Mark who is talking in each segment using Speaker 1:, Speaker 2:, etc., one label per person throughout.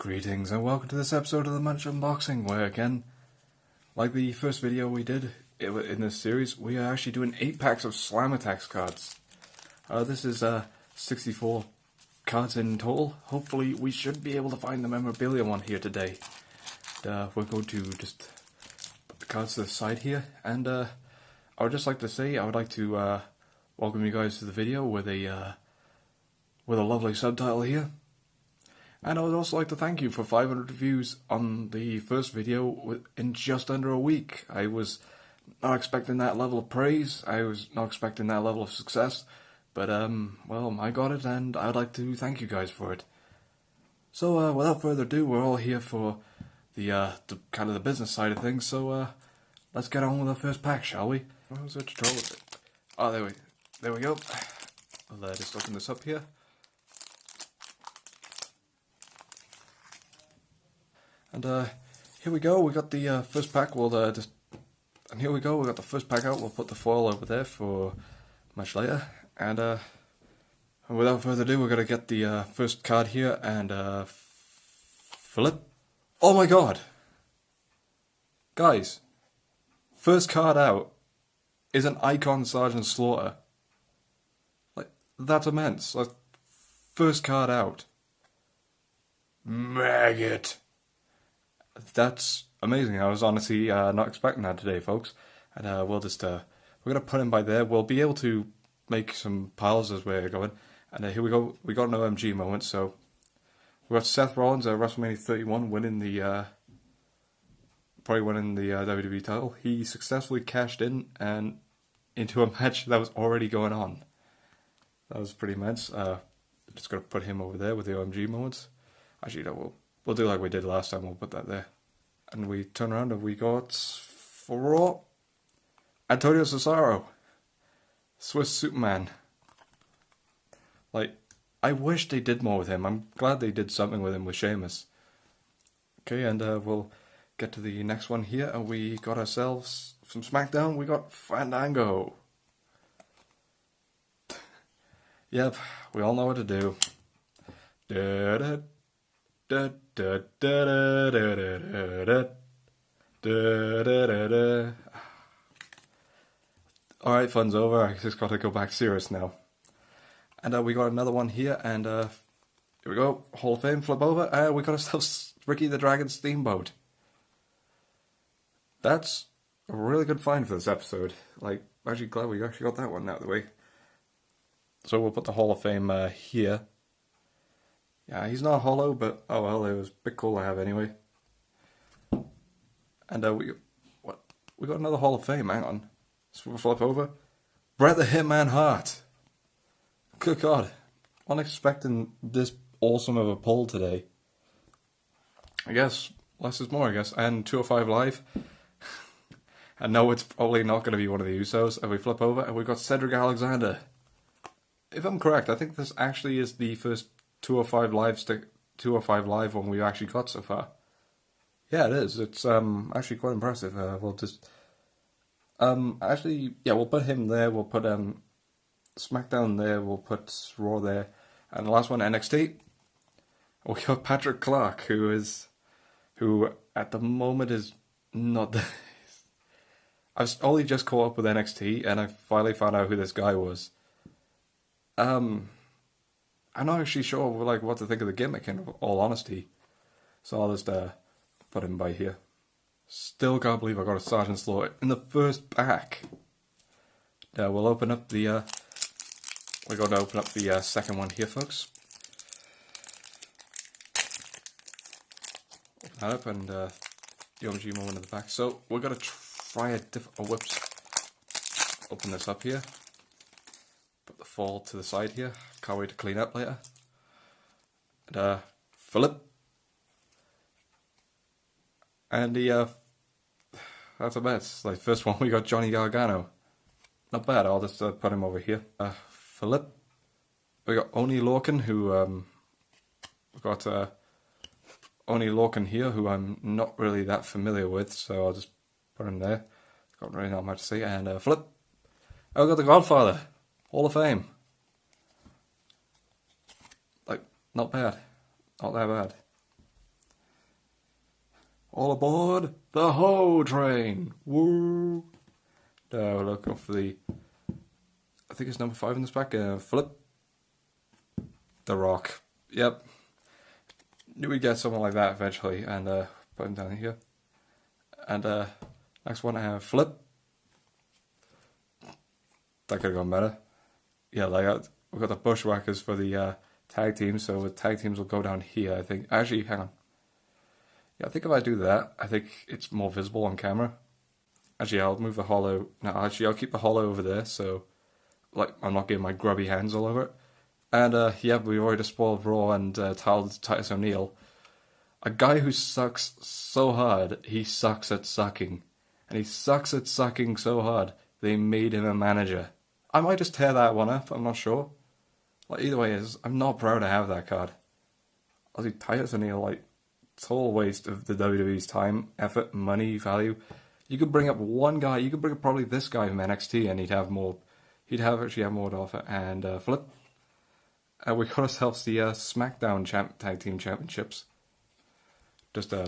Speaker 1: Greetings and welcome to this episode of the Munch Unboxing, where again, like the first video we did in this series, we are actually doing 8 packs of Slam Attax cards. This is 64 cards in total. Hopefully we should be able to find the memorabilia one here today. We're going to just put the cards to the side here, and I would just like to say I would like to welcome you guys to the video with a lovely subtitle here. And I would also like to thank you for 500 views on the first video in just under a week. I was not expecting that level of praise. I was not expecting that level of success. But, well, I got it, and I'd like to thank you guys for it. So, without further ado, we're all here for the kind of the business side of things. So, let's get on with the first pack, shall we? What was it? Oh, there we go. I'll just open this up here. And here we go, we got the first pack, and here we go, we got the first pack out. We'll put the foil over there for much later. And without further ado, we're going to get the first card here, and flip. Oh my god! Guys, first card out is an Icon Sergeant Slaughter. Like, that's immense. Like, first card out. Maggot! That's amazing. I was honestly not expecting that today, folks. And we'll just we're gonna put him by there. We'll be able to make some piles as we're going. And here we go. We got an OMG moment. So we got Seth Rollins at WrestleMania 31 winning the WWE title. He successfully cashed in and into a match that was already going on. That was pretty immense. Just gonna put him over there with the OMG moments. Actually, no, we'll do like we did last time. We'll put that there. And we turn around and we got for Antonio Cesaro, Swiss Superman. Like, I wish they did more with him. I'm glad they did something with him with Sheamus. Okay, and we'll get to the next one here. And we got ourselves from SmackDown. We got Fandango. Yep, we all know what to do. Da-da. Da, da, da, da, da, da, da, da, da, da. Alright, fun's over. I just gotta go back serious now. And we got another one here, and here we go. Hall of Fame, flip over, and we got ourselves Ricky the Dragon Steamboat. That's a really good find for this episode. Like, I'm actually glad we actually got that one out of the way. So we'll put the Hall of Fame here. Yeah, he's not hollow, but oh well, it was a bit cool to have anyway. And we got another Hall of Fame. Hang on, so we'll flip over. Bret the Hitman Hart. Good God, wasn't expecting this awesome of a pull today. I guess less is more. I guess, and 205 Live. I know it's probably not going to be one of the Usos. And we flip over, and we've got Cedric Alexander. If I'm correct, I think this actually is the first 205 Live one we've actually got so far. Yeah, it is. It's actually quite impressive. We'll just actually, yeah, we'll put him there. We'll put SmackDown there. We'll put Raw there, and the last one, NXT. We got Patrick Clark, who at the moment is not. I've only just caught up with NXT, and I finally found out who this guy was. I'm not actually sure like what to think of the gimmick, in all honesty. So I'll just put him by here. Still can't believe I got a Sergeant Slaughter in the first pack. We'll open up the we're going to open up the second one here, folks. Open that up, and the OMG moment in the back. So we're gonna try a different. Oh, whoops! Open this up here. Put the foil to the side here. Can't wait to clean up later. And Philip. And that's a mess. Like, first one we got Johnny Gargano. Not bad. I'll just put him over here. Philip. We got Oni Lorcan, who we got Oni Lorcan here, who I'm not really that familiar with, so I'll just put him there. Got really not much to say. And Philip. Oh, we got the Godfather. Hall of Fame. Like, not bad. Not that bad. All aboard the Ho train. Woo! Now look up for the, I think it's number 5 in this pack. Flip. The Rock. Yep. Knew we'd get someone like that eventually, and put him down here. And next one, Flip. That could have gone better. Yeah, we've got the Bushwhackers for the tag team, so the tag teams will go down here, I think. Actually, hang on. Yeah, I think if I do that, I think it's more visible on camera. Actually, I'll move the hollow. No, actually, I'll keep the hollow over there, so like I'm not getting my grubby hands all over it. And yeah, we've already spoiled Raw and tiled Titus O'Neil. A guy who sucks so hard, he sucks at sucking. And he sucks at sucking so hard, they made him a manager. I might just tear that one up, I'm not sure. Like, either way, I'm not proud to have that card. I think Titus O'Neil, like, total waste of the WWE's time, effort, money, value. You could bring up one guy, you could bring up probably this guy from NXT and he'd actually have more to offer. And Flip. We got ourselves the SmackDown Tag Team Championships. Just, yeah,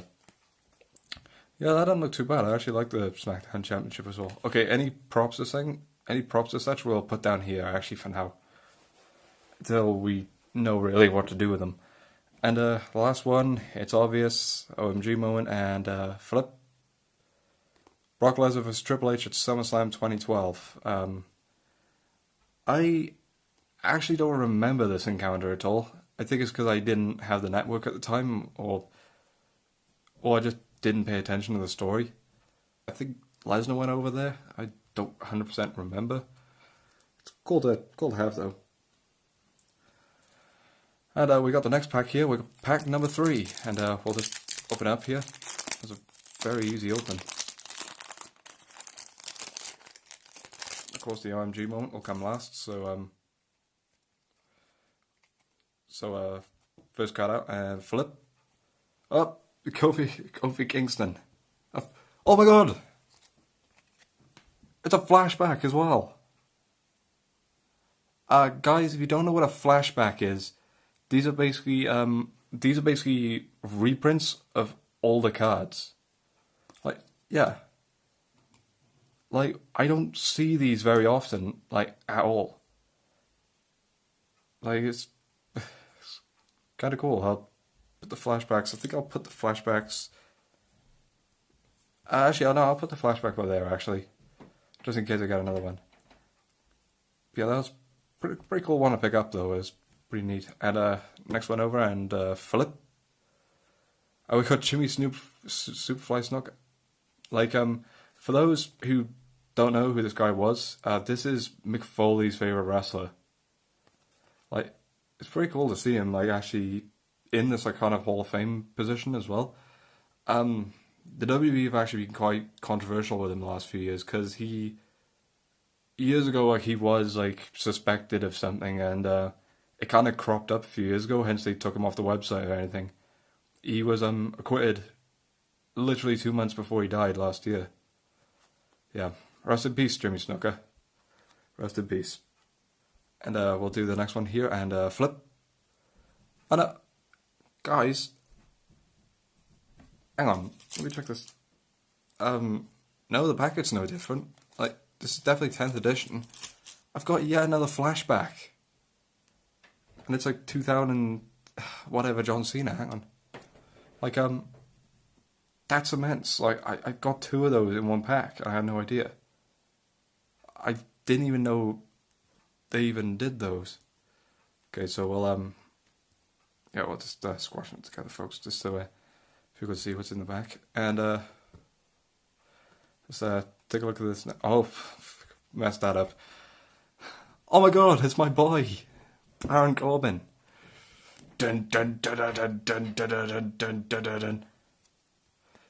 Speaker 1: that doesn't look too bad. I actually like the SmackDown Championship as well. Okay, any props as such, we'll put down here, actually, for now. Until we know really what to do with them. And the last one, it's obvious, OMG moment, and Flip. Brock Lesnar vs Triple H at SummerSlam 2012. I actually don't remember this encounter at all. I think it's because I didn't have the network at the time, or I just didn't pay attention to the story. I think Lesnar went over there. I don't 100% remember. It's cool to have though. And we got the next pack here. We got pack number 3, and we'll just open it up here. It's a very easy open. Of course, the OMG moment will come last. So first card out and Flip. Oh, Kofi Kingston. Oh my god! It's a flashback as well. Guys, if you don't know what a flashback is, these are basically reprints of older cards. Like, yeah. Like, I don't see these very often, like, at all. Like, it's kind of cool. I'll put the flashbacks. I think I'll put the flashbacks. Actually, no, I'll put the flashback over there, actually. Just in case I got another one. Yeah, that was pretty cool one to pick up, though. It was pretty neat. And next one over, and Flip. We got Jimmy Superfly Snuka. Like, for those who don't know who this guy was, this is Mick Foley's favorite wrestler. Like, it's pretty cool to see him, like, actually in this, like, kind of Hall of Fame position as well. The WWE have actually been quite controversial with him the last few years, because years ago, like, he was, like, suspected of something, and it kind of cropped up a few years ago, hence they took him off the website or anything. He was acquitted literally 2 months before he died last year. Yeah, rest in peace, Jimmy Snuka. Rest in peace. And we'll do the next one here, and Flip. And guys, hang on, let me check this. No, the packet's no different. Like, this is definitely 10th edition. I've got yet another flashback. And it's like 2000 whatever John Cena, hang on. Like, that's immense. Like, I got 2 of those in one pack. I had no idea. I didn't even know they even did those. Okay, so we'll just squash them together, folks, just so if you could see what's in the back. And just take a look at this now. Oh, messed that up. Oh my god, it's my boy, Baron Corbin. Dun dun dun dun dun dun dun dun dun dun dun.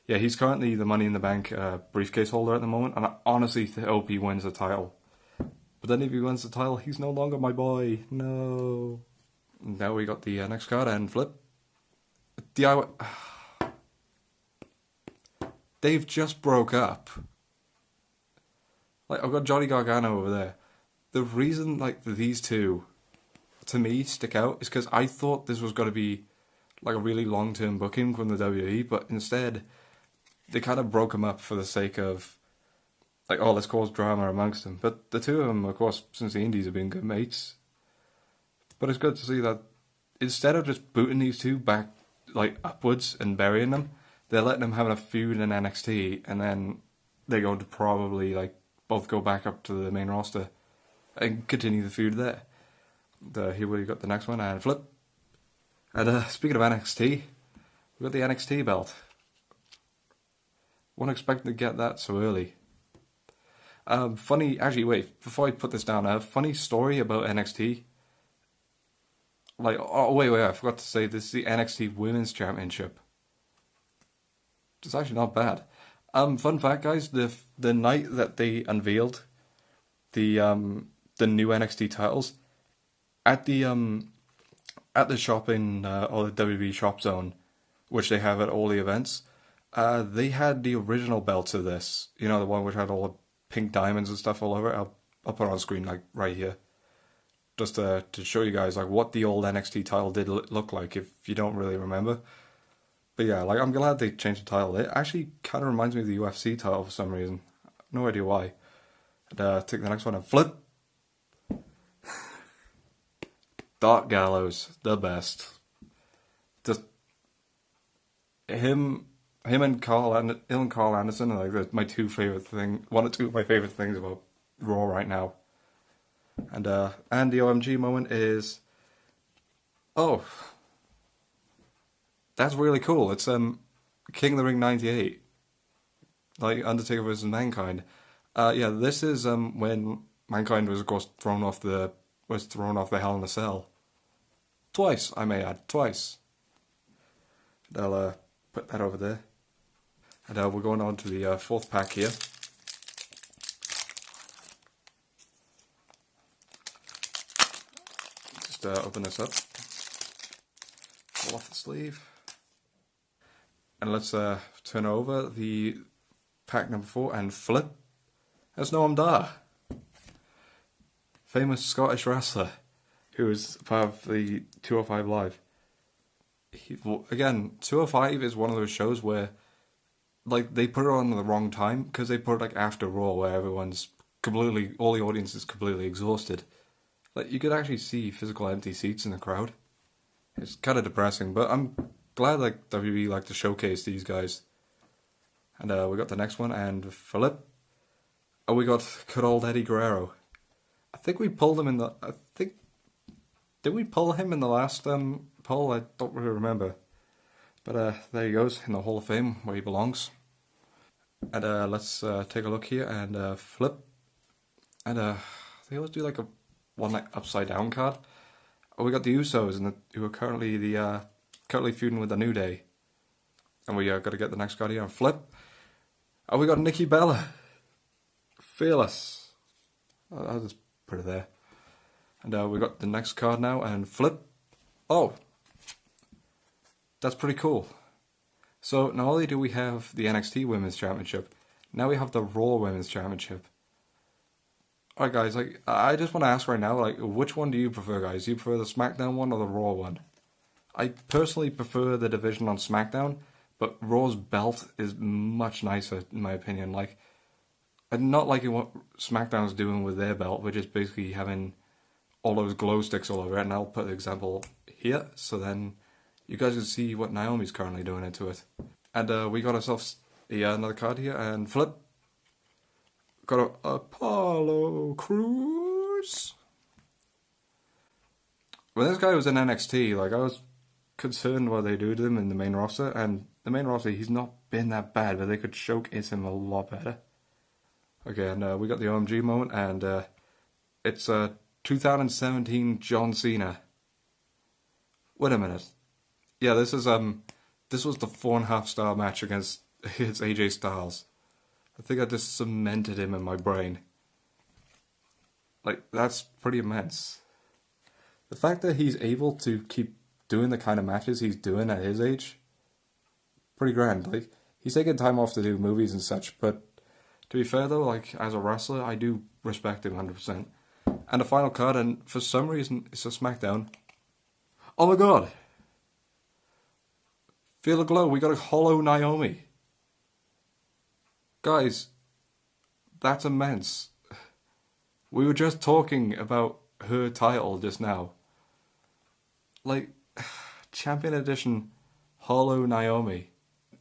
Speaker 1: Yeah, he's currently the Money in the Bank briefcase holder at the moment, and I honestly hope he wins the title. But then if he wins the title, he's no longer my boy. No. Now we got the next card, and Flip. DIY. They've just broke up. Like, I've got Johnny Gargano over there. The reason, like, these two, to me, stick out is because I thought this was going to be, like, a really long-term booking from the WWE, but instead, they kind of broke them up for the sake of, like, oh, let's cause drama amongst them. But the two of them, of course, since the indies have been good mates. But it's good to see that instead of just booting these two back, like, upwards and burying them, they're letting them have a feud in NXT, and then they're going to probably, like, both go back up to the main roster and continue the feud there. Here we got the next one, and flip. And speaking of NXT, we got the NXT belt. Wasn't expecting to get that so early. Actually, wait, before I put this down, a funny story about NXT. Like, oh, wait, I forgot to say, this is the NXT Women's Championship. It's actually not bad. Fun fact, guys, the night that they unveiled the new NXT titles, at the shop in, or the WWE shop zone, which they have at all the events, they had the original belts of this. You know, the one which had all the pink diamonds and stuff all over it. I'll put it on screen, like, right here. Just to show you guys, like, what the old NXT title did look like, if you don't really remember. But yeah, like, I'm glad they changed the title. It actually kind of reminds me of the UFC title for some reason. No idea why. And, take the next one and flip. Dark Gallows, the best. Just him and Carl Anderson are like my two favorite things. One or two of my favorite things about Raw right now. And the OMG moment is, oh, that's really cool. It's King of the Ring '98, like Undertaker versus Mankind. Yeah, this is when Mankind was, of course, thrown off the Hell in a Cell. Twice, I may add, twice. And I'll put that over there. And we're going on to the fourth pack here. Just open this up. Pull off the sleeve. And let's turn over the pack number 4 and flip. There's Noam Dar. Famous Scottish wrestler who is part of the 205 Live. Again, 205 is one of those shows where, like, they put it on at the wrong time, because they put it, like, after Raw, where all the audience is completely exhausted. Like, you could actually see physical empty seats in the crowd. It's kind of depressing, but I'm glad, like, WWE like to showcase these guys. And we got the next one, and flip. Oh, we got good old Eddie Guerrero. I think we pulled him in the... Did we pull him in the last poll? I don't really remember. But there he goes, in the Hall of Fame, where he belongs. And let's take a look here, and flip. And they always do like one upside down card. Oh, we got the Usos, who are currently feuding with the New Day. And we got to get the next card here, and flip. Oh, we got Nikki Bella. Fearless. I'll just put it there. And we got the next card now, and flip. Oh, that's pretty cool. So not only do we have the NXT Women's Championship, now we have the Raw Women's Championship. Alright guys, like, I just want to ask right now, like, which one do you prefer, guys? Do you prefer the SmackDown one or the Raw one? I personally prefer the division on SmackDown, but Raw's belt is much nicer, in my opinion. Like, I'm not liking what SmackDown's doing with their belt, which is basically having all those glow sticks all over it, and I'll put the example here, so then you guys can see what Naomi's currently doing into it. And we got ourselves another card here, and flip. Got a Apollo Crews. When this guy was in NXT, like, I was concerned what they do to him in the main roster, and the main roster, he's not been that bad, but they could showcase him a lot better. Okay, and we got the OMG moment, and it's 2017 John Cena. Wait a minute. Yeah, this was the 4.5-star match against AJ Styles. I think I just cemented him in my brain. Like, that's pretty immense. The fact that he's able to keep doing the kind of matches he's doing at his age, pretty grand. Like, he's taking time off to do movies and such, but to be fair though, like, as a wrestler, I do respect him 100%. And the final card, and for some reason, it's a SmackDown. Oh my god! Feel the glow, we got a hollow Naomi. Guys, that's immense. We were just talking about her title just now. Like, Champion Edition Hollow Naomi.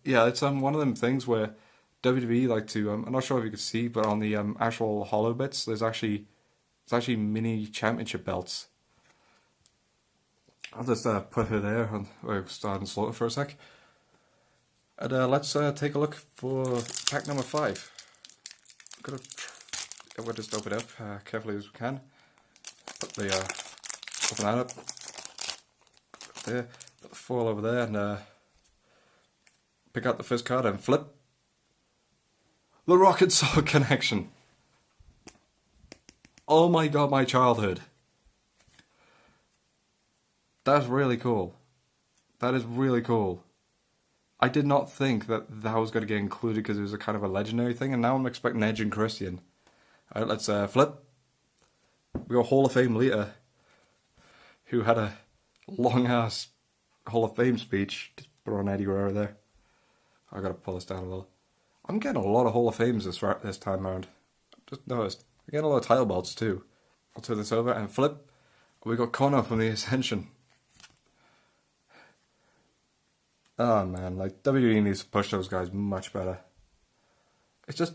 Speaker 1: Yeah, it's one of them things where WWE like to, I'm not sure if you can see, but on the actual hollow bits, it's actually mini championship belts. I'll just put her there and we'll start and slaughter for a sec. And let's take a look for pack number 5. We'll just open it up carefully as we can. Put the open that up there, put the foil over there, and pick out the first card and flip. The Rocket Sword Connection. Oh my god, my childhood. That's really cool. That is really cool. I did not think that was going to get included because it was a kind of a legendary thing, and now I'm expecting Edge and Christian. Alright, let's flip. We got Hall of Fame Lita, who had a long ass Hall of Fame speech. Just put on Eddie Guerrero there. I gotta pull this down a little. I'm getting a lot of Hall of Fames this time around. Just noticed. I'm getting a lot of title belts too. I'll turn this over and flip. We got Connor from the Ascension. Oh man, like WWE needs to push those guys much better. It's just,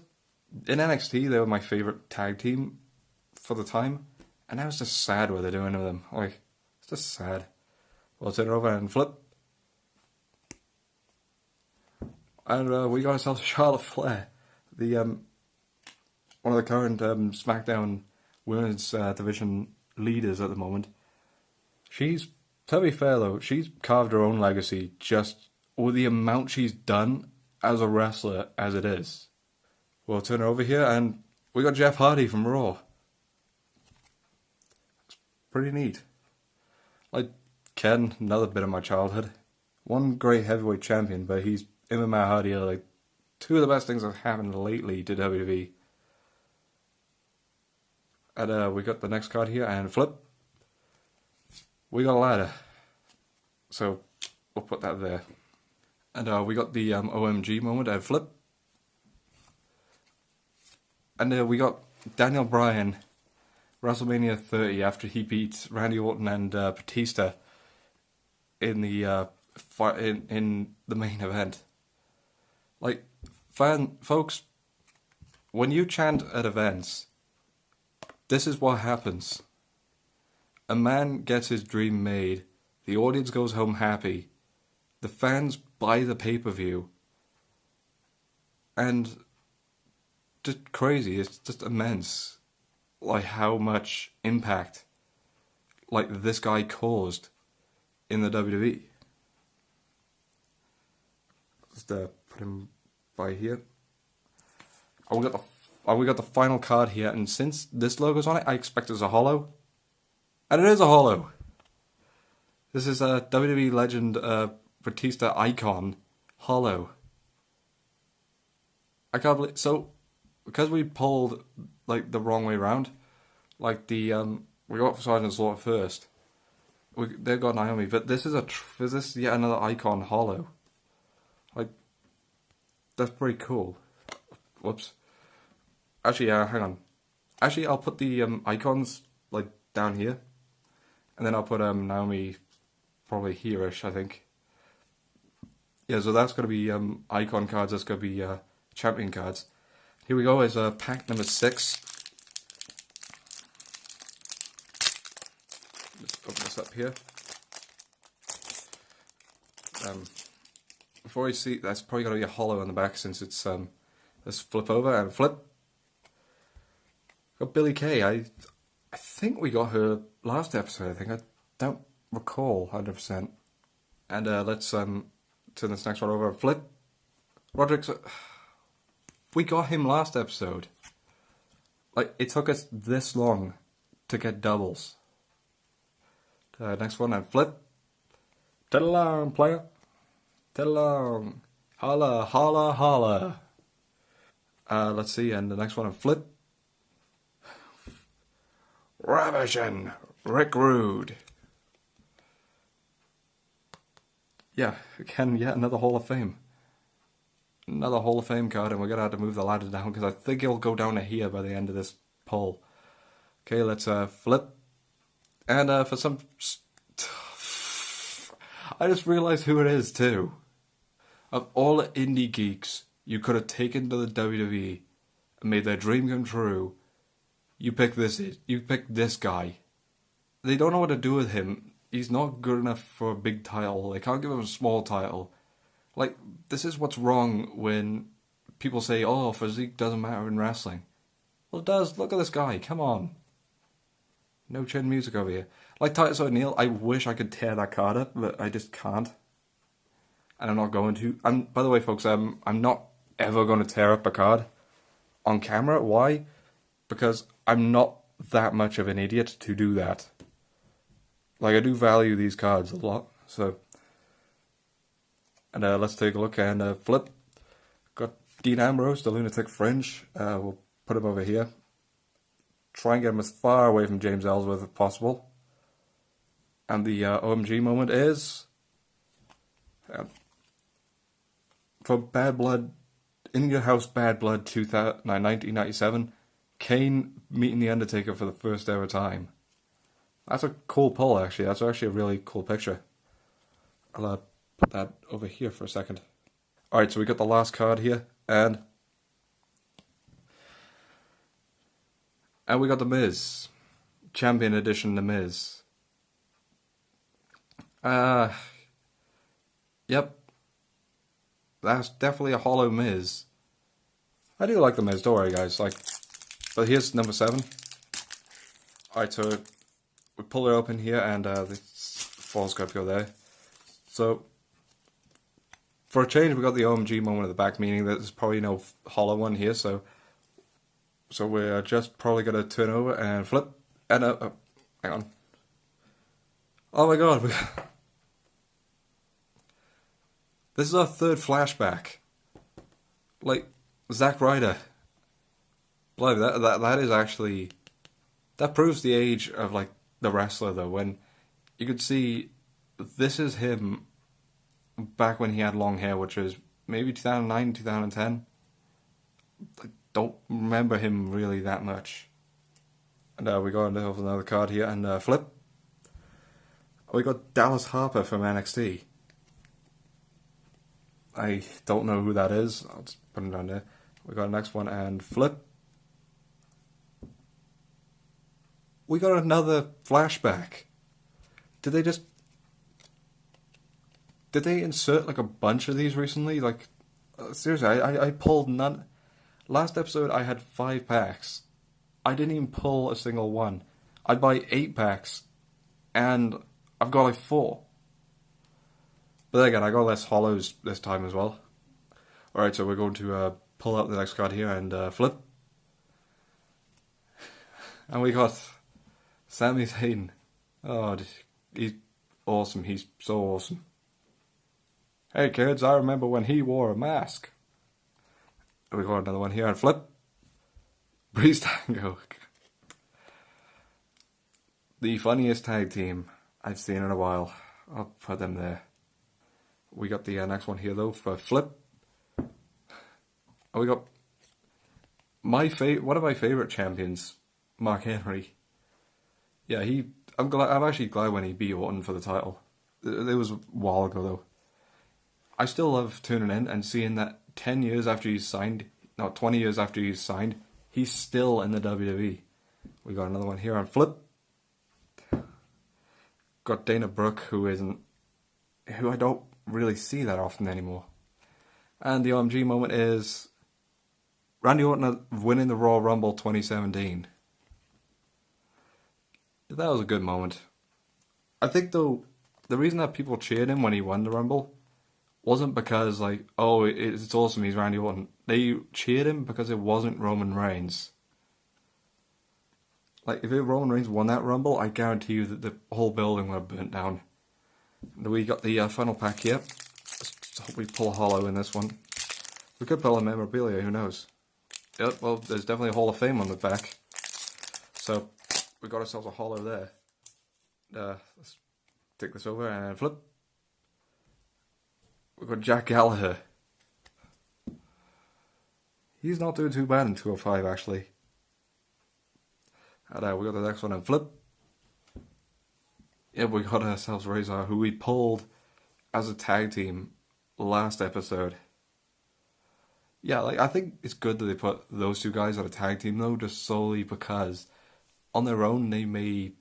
Speaker 1: in NXT they were my favourite tag team for the time, and now it's just sad what they're doing to them. Like, it's just sad. We'll turn it over and flip. And we got ourselves Charlotte Flair, the one of the current SmackDown Women's Division leaders at the moment. She's, to be fair though, she's carved her own legacy just with the amount she's done as a wrestler as it is. We'll turn her over here and we got Jeff Hardy from Raw. It's pretty neat. Like Ken, another bit of my childhood. One great heavyweight champion, but him and Matt Hardy are like two of the best things that have happened lately to WWE. And we got the next card here and flip. We got a ladder. So we'll put that there. And we got the OMG moment and flip. And we got Daniel Bryan, WrestleMania 30, after he beat Randy Orton and Batista in the in the main event. Like, folks, when you chant at events, this is what happens. A man gets his dream made, the audience goes home happy, the fans buy the pay-per-view, and just crazy, it's just immense, like how much impact like this guy caused in the WWE. Just put him by here. Oh, we got the final card here, and since this logo's on it, I expect it's a hollow. And it is a hollow. This is a WWE legend Batista icon hollow. I can't believe, so because we pulled like the wrong way around, like the we got Sergeant Slaughter first. They've got Naomi, but this is yet another icon hollow. Like, that's pretty cool. Whoops. Actually, hang on. Actually, I'll put the icons like down here, and then I'll put Naomi probably here-ish, I think. Yeah, so that's gonna be icon cards. That's gonna be champion cards. Here we go. Is pack number 6. Just open this up here. Before you see, that's probably gonna be a hollow on the back since it's let's flip over and flip. Got Billie Kay. I think we got her last episode. I think, I don't recall 100%. And let's turn this next one over and flip. Roderick's. We got him last episode. Like, it took us this long to get doubles. Next one and flip. Tell-along, player. Tell-along. Holla, holla, holla. Let's see, and the next one and flip. Ravishing Rick Rude. Yeah, again, yet another Hall of Fame. another Hall of Fame card, and we're gonna have to move the ladder down because I think it'll go down to here by the end of this poll. Okay, let's flip. And for some... I just realized who it is too. Of all the indie geeks you could have taken to the WWE and made their dream come true, you picked this guy. They don't know what to do with him. He's not good enough for a big title. They can't give him a small title. Like, this is what's wrong when people say, oh, physique doesn't matter in wrestling. Well, it does. Look at this guy. Come on. No chin music over here. Like Titus O'Neil, I wish I could tear that card up, but I just can't. And I'm not going to. By the way, folks, I'm not ever going to tear up a card on camera. Why? Because I'm not that much of an idiot to do that. Like, I do value these cards a lot, so... And let's take a look and flip. Got Dean Ambrose, the Lunatic Fringe. We'll put him over here. Try and get him as far away from James Ellsworth as possible. And the OMG moment is... for Bad Blood, In Your House Bad Blood 1997, Kane meeting The Undertaker for the first ever time. That's a cool pull, actually. That's actually a really cool picture. I'll put that over here for a second. Alright, so we got the last card here, and we got The Miz. Champion Edition The Miz. Yep. That's definitely a hollow Miz. I do like The Miz, don't worry guys. But here's number 7. Alright, so we pull it open here and the false got to go there. So, for a change we got the OMG moment at the back, meaning that there's probably no hollow one here, so we're just probably going to turn over and flip, and hang on. Oh my god, this is our third flashback. Like, Zack Ryder. Like, that is actually, that proves the age of, like, the wrestler, though, when you could see this is him back when he had long hair, which was maybe 2009, 2010. I don't remember him really that much. And we got another card here, and flip. We got Dallas Harper from NXT. I don't know who that is. I'll just put him down there. We got the next one, and flip. We got another flashback. Did they insert like a bunch of these recently? Like, seriously, I pulled none. Last episode I had 5 packs. I didn't even pull a single one. I'd buy 8 packs, and I've got like 4. But then again, I got less hollows this time as well. Alright, so we're going to pull out the next card here and flip. And we got Sami Zayn. Oh, he's awesome. He's so awesome. Hey kids, I remember when he wore a mask. We got another one here and flip. Breeze Tango. The funniest tag team I've seen in a while. I'll put them there. We got the next one here though for flip. And we got one of my favourite champions, Mark Henry. Yeah, I'm actually glad when he beat Orton for the title. It was a while ago though. I still love tuning in and seeing that 20 years after he's signed, he's still in the WWE. We got another one here on flip. Got Dana Brooke, who I don't really see that often anymore. And the OMG moment is Randy Orton winning the Royal Rumble 2017. That was a good moment. I think though, the reason that people cheered him when he won the Rumble wasn't because like, oh, it's awesome, he's Randy Orton. They cheered him because it wasn't Roman Reigns. Like, if Roman Reigns won that Rumble, I guarantee you that the whole building would have burnt down. We got the final pack here. Let's hope we pull a hollow in this one. We could pull a memorabilia, who knows? Yep, well, there's definitely a Hall of Fame on the back. So, we got ourselves a hollow there. Let's take this over and flip. We've got Jack Gallagher. He's not doing too bad in 205, actually. And we got the next one in Flip. Yeah, we got ourselves Razor, who we pulled as a tag team last episode. Yeah, like, I think it's good that they put those two guys on a tag team, though, just solely because on their own they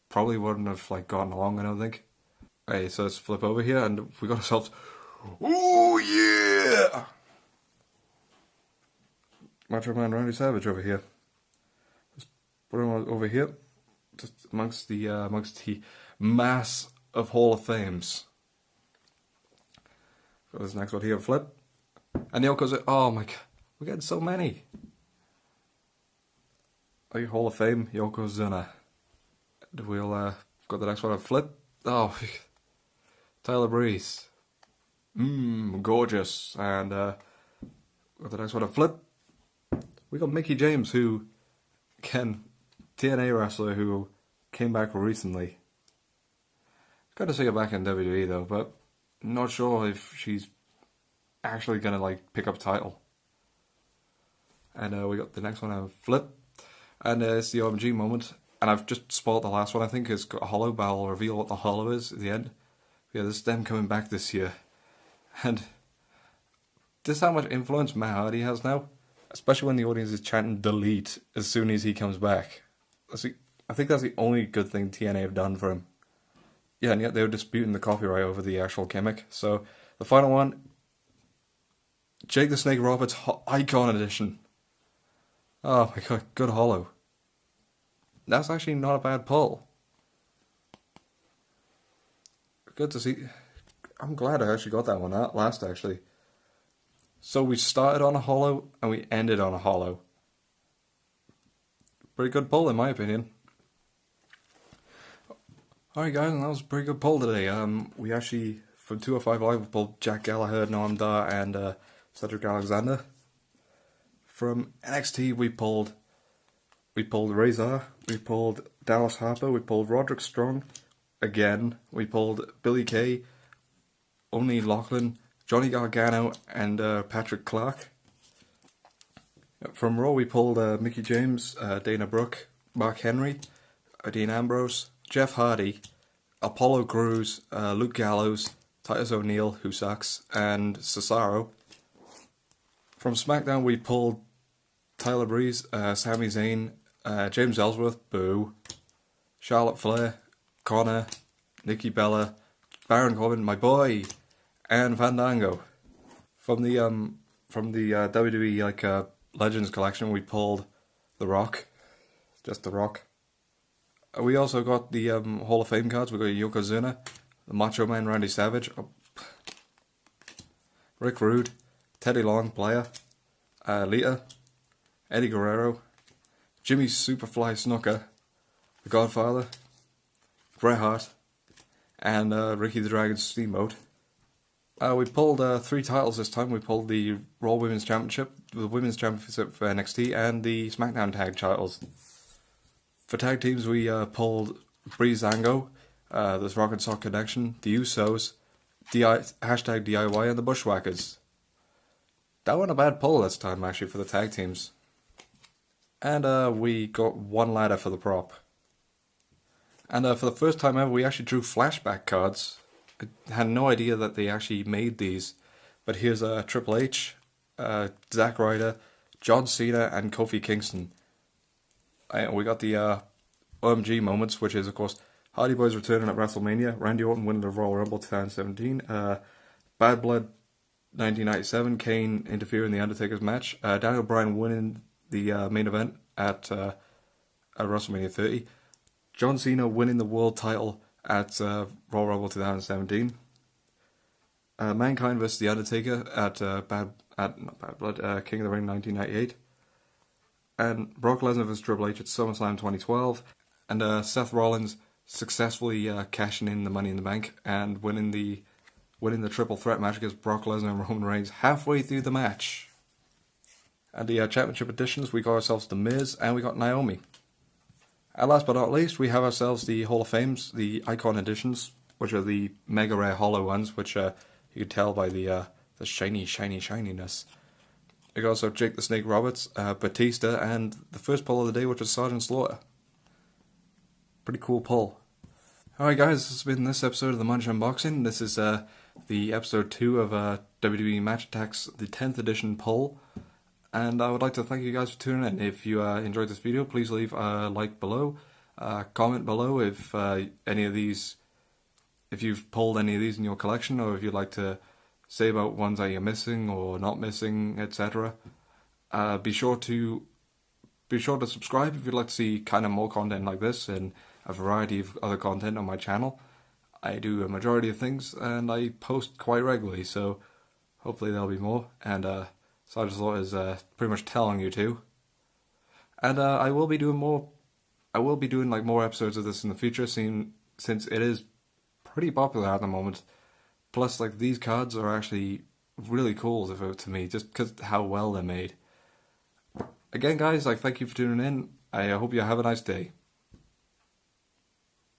Speaker 1: probably wouldn't have like gotten along, I don't think. Okay, so let's flip over here, and we got ourselves... Oh yeah! Macho Man Randy Savage over here. Just put him over here, just amongst the mass of Hall of Fames. Got this next one here, Flip. And Yoko's... Oh my god, we're getting so many. Like Hall of Fame, Yokozuna. We'll got the next one, Flip. Oh, Tyler Breeze. Gorgeous. And got the next one, Flip. We got Mickie James, who, again, TNA wrestler who came back recently. Good to see her back in WWE though, but not sure if she's actually gonna like pick up a title. And we got the next one, Flip. And it's the OMG moment. And I've just spoiled the last one, I think. It's got a hollow, but I'll reveal what the hollow is at the end. Yeah, this is them coming back this year. And this is how much influence Matt Hardy has now. Especially when the audience is chanting delete as soon as he comes back. I think that's the only good thing TNA have done for him. Yeah, and yet they were disputing the copyright over the actual gimmick. So, the final one, Jake the Snake Roberts Icon Edition. Oh my god, good hollow. That's actually not a bad pull. Good to see. I'm glad I actually got that one last, actually. So we started on a hollow, and we ended on a hollow. Pretty good pull, in my opinion. Alright guys, and that was a pretty good pull today. We actually, from 205 Live, we pulled Jack Gallagher, Noam Dar, and Cedric Alexander. From NXT, we pulled Razor, we pulled Dallas Harper, we pulled Roderick Strong, again, we pulled Billy Kay, Oney Lachlan, Johnny Gargano, and Patrick Clark. From Raw, we pulled Mickie James, Dana Brooke, Mark Henry, Dean Ambrose, Jeff Hardy, Apollo Crews, Luke Gallows, Titus O'Neil, who sucks, and Cesaro. From SmackDown, we pulled Tyler Breeze, Sami Zayn, James Ellsworth, boo, Charlotte Flair, Connor, Nikki Bella, Baron Corbin, my boy, and Fandango. From the WWE Legends collection, we pulled The Rock, just The Rock. We also got the Hall of Fame cards. We got Yokozuna, the Macho Man Randy Savage, Rick Rude, Teddy Long, Player, Lita, Eddie Guerrero, Jimmy Superfly Snuka, The Godfather, Bret Hart, and Ricky the Dragon Steamboat. We pulled 3 titles this time. We pulled the Raw Women's Championship, the Women's Championship for NXT, and the SmackDown Tag titles. For tag teams, we pulled Breezango, this Rock and Sock Connection, the Usos, hashtag DIY, and the Bushwhackers. That wasn't a bad pull this time, actually, for the tag teams. And we got 1 ladder for the prop. And for the first time ever, we actually drew flashback cards. I had no idea that they actually made these. But here's Triple H, Zack Ryder, John Cena, and Kofi Kingston. And we got the OMG moments, which is, of course, Hardy Boys returning at WrestleMania, Randy Orton winning the Royal Rumble 2017, Bad Blood 1997, Kane interfering in the Undertaker's match, Daniel Bryan winning the main event at WrestleMania 30, John Cena winning the world title at Royal Rumble 2017, Mankind vs. the Undertaker at not Bad Blood, King of the Ring 1998. And Brock Lesnar vs. Triple H at SummerSlam 2012, and Seth Rollins successfully cashing in the Money in the Bank and winning the triple threat match against Brock Lesnar and Roman Reigns halfway through the match. And the championship editions, we got ourselves The Miz and we got Naomi. And last but not least, we have ourselves the Hall of Fames, the Icon editions, which are the mega rare hollow ones, which you can tell by the shiny shininess. You got also Jake the Snake Roberts, Batista, and the first pull of the day, which was Sergeant Slaughter. Pretty cool pull. Alright guys, this has been this episode of the Munch Unboxing. This is the episode 2 of WWE Match Attax, the 10th edition pull. And I would like to thank you guys for tuning in. If you enjoyed this video, please leave a like below. Comment below if any of these, if you've pulled any of these in your collection, or if you'd like to say about ones that you're missing or not missing, etc. Be sure to subscribe if you'd like to see kind of more content like this and a variety of other content on my channel. I do a majority of things and I post quite regularly, so hopefully there'll be more. And Sergeant Slaughter is pretty much telling you to. And I will be doing more. I will be doing like more episodes of this in the future, since it is pretty popular at the moment. Plus, like, these cards are actually really cool to me, just because how well they're made. Again, guys, like, thank you for tuning in. I hope you have a nice day.